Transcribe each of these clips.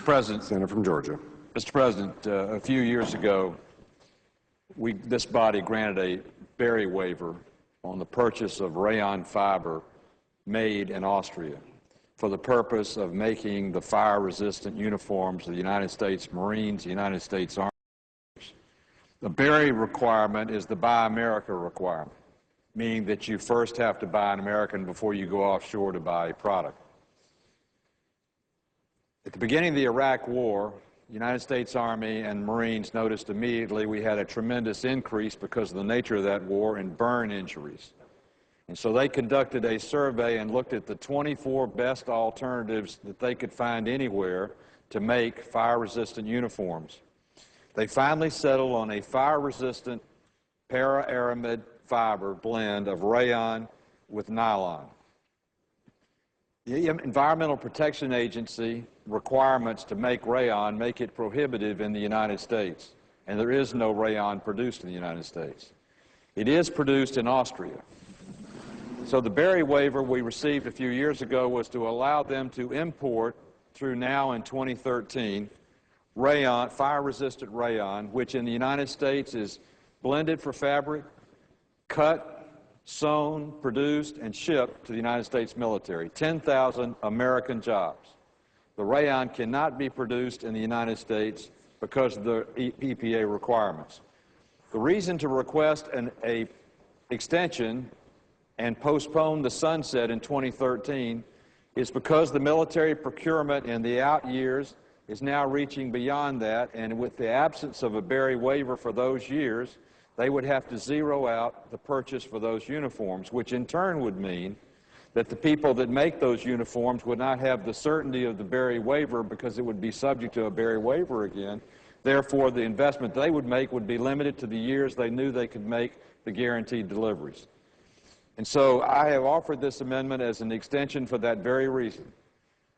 President. Senator from Georgia. Mr. President, a few years ago, this body granted a Berry waiver on the purchase of rayon fiber made in Austria for the purpose of making the fire-resistant uniforms of the United States Marines, the United States Army. The Berry requirement is the Buy America requirement, meaning that you first have to buy an American before you go offshore to buy a product. At the beginning of the Iraq War, the United States Army and Marines noticed immediately we had a tremendous increase because of the nature of that war in burn injuries. And so they conducted a survey and looked at the 24 best alternatives that they could find anywhere to make fire-resistant uniforms. They finally settled on a fire-resistant para-aramid fiber blend of rayon with nylon. The Environmental Protection Agency requirements to make rayon make it prohibitive in the United States, and there is no rayon produced in the United States. It is produced in Austria. So the Berry waiver we received a few years ago was to allow them to import through now in 2013 rayon, fire-resistant rayon, which in the United States is blended for fabric, cut, sewn, produced, and shipped to the United States military. 10,000 American jobs. The rayon cannot be produced in the United States because of the EPA requirements. The reason to request an extension and postpone the sunset in 2013 is because the military procurement in the out years is now reaching beyond that, and with the absence of a Berry waiver for those years, they would have to zero out the purchase for those uniforms, which in turn would mean that the people that make those uniforms would not have the certainty of the Berry waiver because it would be subject to a Berry waiver again. Therefore, the investment they would make would be limited to the years they knew they could make the guaranteed deliveries. And so I have offered this amendment as an extension for that very reason.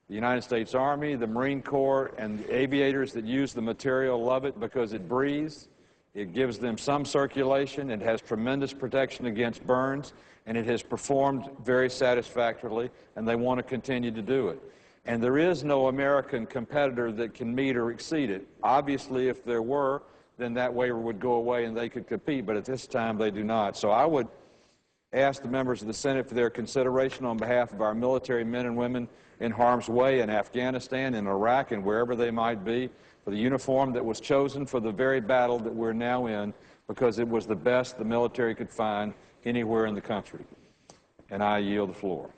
The United States Army, the Marine Corps, and the aviators that use the material love it because it breathes. It gives them some circulation, it has tremendous protection against burns, and it has performed very satisfactorily, and they want to continue to do it. And there is no American competitor that can meet or exceed it. Obviously, if there were, then that waiver would go away and they could compete, but at this time they do not. So I would ask the members of the Senate for their consideration on behalf of our military men and women in harm's way in Afghanistan, in Iraq, and wherever they might be, for the uniform that was chosen for the very battle that we're now in because it was the best the military could find anywhere in the country. And I yield the floor.